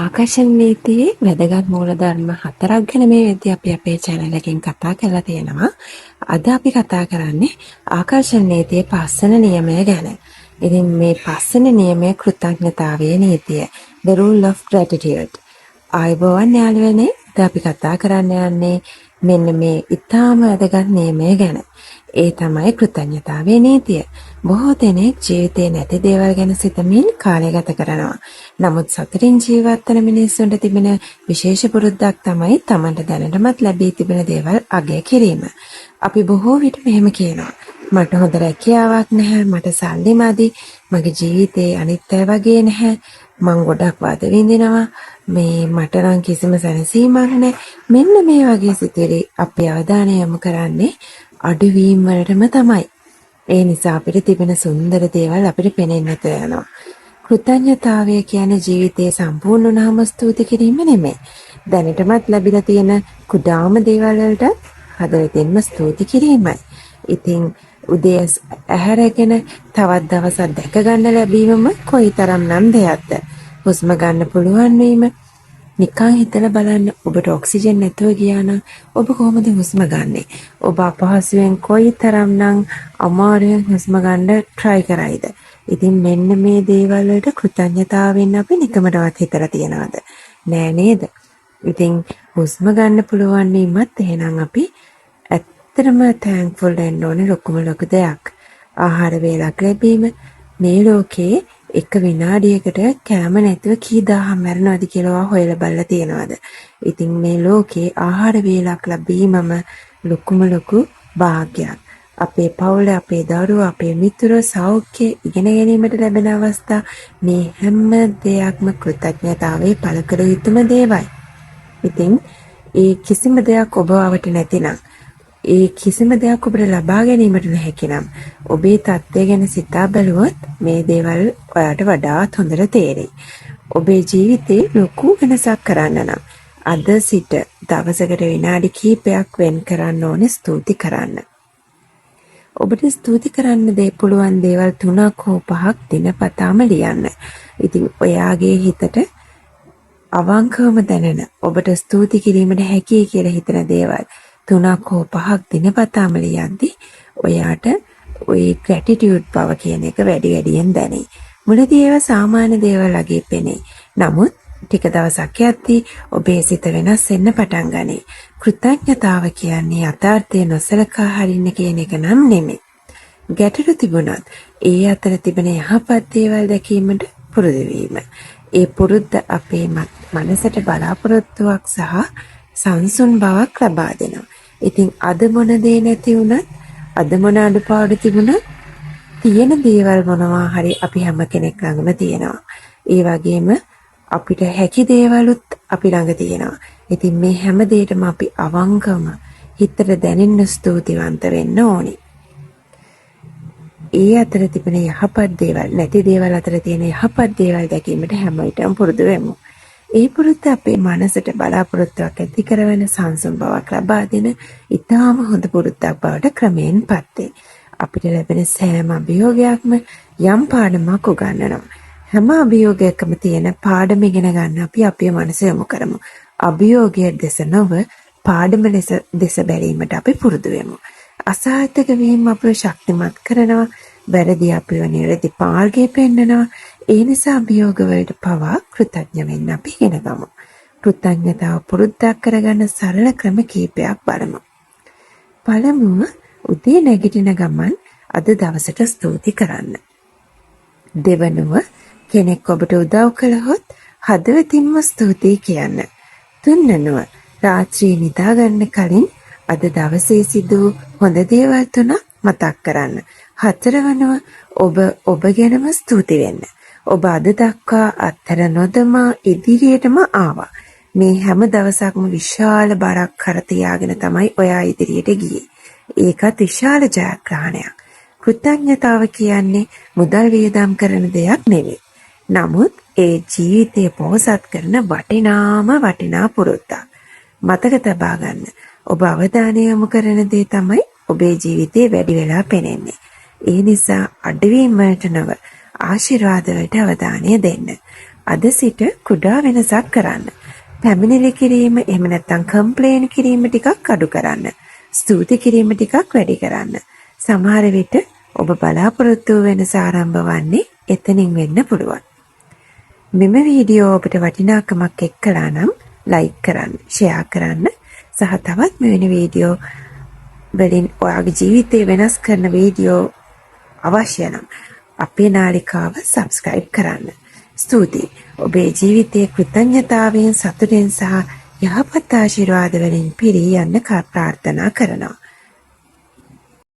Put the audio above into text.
ආකර්ෂණ නීතියේ වැදගත් මූලධර්ම 4ක් ගැන මේ වෙද්දී අපි අපේ channel එකෙන් කතා කරලා තියෙනවා. අද අපි කතා කරන්නේ ආකර්ෂණ නීතියේ 5 වෙනි නියමය ගැන. ඉතින් මේ 5 වෙනි නියමය කෘතඥතාවයේ නීතිය. The rule of gratitude. ආයුබෝවන් යාළුවනේ. අද අපි කතා කරන්න යන්නේ මෙන්න මේ ඊටාම වැදගත් නියමය ගැන. ඒ තමයි කෘතඥතාවයේ නීතිය. බොහෝ දෙනෙක් ජීවිතේ නැති දේවල් ගැන සිතමින් කාලය ගත කරනවා. නමුත් සතුටින් ජීවත් වෙන මිනිස්සුන්ට තිබෙන විශේෂ පුරුද්දක් තමයි Tamanට දැනටමත් ලැබී තිබෙන දේවල් අගය කිරීම. අපි බොහෝ විට මෙහෙම කියනවා. මට හොඳ රැකියාවක් නැහැ, මට සල්ලි මදි, මගේ ජීවිතේ අනිත් අය වගේ නැහැ, මං ගොඩක් වද විඳිනවා, මේ මට නම් කිසිම සැනසීමක් නැහැ. මෙන්න මේ වගේ සිතුවිලි අපි අවධානය යොමු කරන්නේ අඩුවීම් වලටම තමයි. ඒ නිසා අපිට තිබෙන සුන්දර දේවල් අපිට පේන්නේ නැත යනවා. කෘතඥතාවය කියන්නේ ජීවිතයේ සම්පූර්ණ වුණාම ස්තුති කිරීම නෙමෙයි. දැනටමත් ලැබිලා තියෙන කුඩාම දේවල් වලට හදවතින්ම ස්තුති කිරීමයි. ඉතින් උදේ ඇහැරගෙන තවත් දවසක් දැක ගන්න ලැබීමම කොයිතරම්නම් දෙයක්ද? හුස්ම ගන්න පුළුවන් වීම. නිකන් හිතලා බලන්න, ඔබට ඔක්සිජන් නැතුව ගියා නම් ඔබ කොහොමද හුස්ම ගන්නෙ? ඔබ අපහසුයෙන් කොයිතරම්නම් අමාරුවෙන් හුස්ම ගන්න try කරයිද? ඉතින් මෙන්න මේ දේවල් වලට කෘතඥතාවෙන් අපි නිකමටවත් හිතලා තියනවාද? නෑ නේද? ඉතින් හුස්ම ගන්න පුළුවන් වීමත් එහෙනම් අපි ඇත්තටම thankful වෙන්න ඕනේ ලොකු දෙයක්. ආහාර වේලක් ලැබීම. මේ ලෝකේ එක විනාඩියකට කෑම නැතුව කී දහම් මැරෙනවද කියලා හොයලා බලලා තියෙනවද? ඉතින් මේ ලෝකේ ආහාර වේලක් ලැබීමම ලොකු භාග්‍යයක්. අපේ පවුල, අපේ දරුවෝ, අපේ මිතුරෝ සෞඛ්‍ය ඉගෙන ගැනීමට ලැබෙන අවස්ථා, මේ හැම දෙයක්ම කෘතඥතාවයේ පළ කළ යුතුම දේවල්. ඉතින් ඒ කිසිම දෙයක් ඔබ අවට නැතිනම්, ඒ කිසිම දෙයක් ඔබට ලබා ගැනීමට නොහැකි නම් ඔබේ තත්ත්වය ගැන සිතා බලුවොත් මේ දේවල් ඔයාට වඩාත් හොඳට තේරෙයි. ඔබේ ජීවිතේ ලොකු වෙනසක් කරන්න නම් අද සිට දවසකට විනාඩි කිහිපයක් වෙන් කරන්න ඕනේ ස්තුති කරන්න. ඔබට ස්තුති කරන්න පුළුවන් දේවල් 3ක් හෝ 5ක් දිනපතාම ලියන්න. ඉතින් ඔයාගේ හිතට අවංකවම දැනෙන, ඔබට ස්තුති කිරීමට හැකියි කියලා හිතන දේවල් 3ක් හෝ 5ක් දිනපතාම ලියද්දී ඔයාට ওই gratitude බව කියන එක වැඩියෙන් දැනේ. මුලදී ඒවා සාමාන්‍ය දේවල් වගේ පෙනේ. නමුත් ටික දවසක් යද්දී ඔබේ සිත වෙනස් වෙන්න පටන් ගනී. කෘතඥතාව කියන්නේ යථාර්ථය නොසලකා හරින්න කියන එක නම් නෙමෙයි. ගැටලු තිබුණත් ඒ අතර තිබෙන යහපත් දේවල් දැකීමට පුරුදු වීම. ඒ පුරුද්ද අපේ මනසට බලාපොරොත්තුවක් සහ සංසුන් බවක් ලබා දෙනවා. ඉතින් අද මොන දේ නැති වුණත්, අද මොන අඩුපාඩු තිබුණත්, තියෙන දේවල් මොනවා හරි අපි හැම කෙනෙක් ළඟම තියෙනවා. ඒ වගේම අපිට හැකි දේවලුත් අපි ළඟ තියෙනවා. ඉතින් මේ හැම දෙයකම අපි අවංකවම හිතට දැනෙන්න ස්තුතිවන්ත වෙන්න ඕනි. ඒ අතර තිබෙන යහපත් දේවල්, නැති දේවල් අතර තියෙන යහපත් දේවල් දැකීමට හැම විටම පුරුදු වෙමු. ඒ පුරුද්ද අපේ මනසට බලාපොරොත්තුවක් ඇති කරවන සංසුන් බවක් ලබා දෙන ඉතාම හොඳ පුරුද්දක් බවට ක්‍රමයෙන් පත් වේ. අපිට ලැබෙන සෑම අභියෝගයක්ම යම් පාඩමක් උගන්වනවා. හැම අභියෝගයකම තියෙන පාඩම ඉගෙන ගන්න අපි අපේ මනස යොමු කරමු. අභියෝගය දෙස නොව පාඩම දෙස බැලීමට අපි පුරුදු වෙමු. අසාර්ථක වීම අපව ශක්තිමත් කරනවා. වැරදි අපිව නිවැරදි මාර්ගයේ පෙන්නනවා. ඒ නිසා අභියෝග වලට පවා කෘතඥ වෙන්න අපි ඉගෙන ගමු. කෘතඥතාව පුරුද්දක් කරගන්න සරල ක්‍රම කීපයක් බලමු. පළමුව, උදේ නැගිටින ගමන් අද දවසට ස්තුති කරන්න. දෙවනුව, කෙනෙක් ඔබට උදව් කළහොත් හදවතින්ම ස්තුතියි කියන්න. තුන්වෙනුව, රාත්‍රියේ නිදා ගන්න කලින් අද දවසේ සිදු හොඳ දේවල් 3ක් මතක් කරන්න. හතරවනුව, ඔබ ගැනම ස්තුති වෙන්න. ඔබ අද දක්වා අත්තර නොදමා ඉදිරියටම ආවා. මේ හැම දවසක්ම විශාල බරක් කර තියාගෙන තමයි ඔයා ඉදිරියට ගියේ. ඒකත් විශාල ජයග්‍රහණයක්. කෘතඥතාව කියන්නේ මුදල් වියදම් කරන දෙයක් නෙවෙයි. නමුත් ඒ ජීවිතය පොහොසත් කරන වටිනා පුරුද්දක්. මතක තබා ගන්න. ඔබ අවධානය යොමු කරන දේ තමයි ඔබේ ජීවිතේ වැඩි වෙලා පෙනෙන්නේ. ඒ නිසා අඩුවීම් වලට නොව ආශිර්වාද වලට අවධානය දෙන්න. අද සිට කුඩා වෙනසක් කරන්න. පැමිණිලි කිරීම එහෙම නැත්නම් කම්ප්ලේන් කිරීම ටිකක් අඩු කරන්න. ස්තුති කිරීම ටිකක් වැඩි කරන්න. සමහර විට ඔබ බලාපොරොත්තු වෙනස ආරම්භ වන්නේ එතනින් වෙන්න පුළුවන්. මෙම වීඩියෝ ඔබට වටිනාකමක් එක්කලා නම් ලයික් කරන්න, ෂෙයා කරන්න සහ තවත් මෙවැනි වීඩියෝ වලින් ඔයාගේ ජීවිතය වෙනස් කරන වීඩියෝ අවශ්‍ය නම් අපේ නාලිකාව සබ්ස්ක්‍රයිබ් කරන්න. ස්තුතියි. ඔබේ ජීවිතයේ කෘතඥතාවයෙන් සතුටෙන් සහ යහපත් ආශිර්වාද වලින් පිරී යන්න ප්‍රාර්ථනා කරනවා.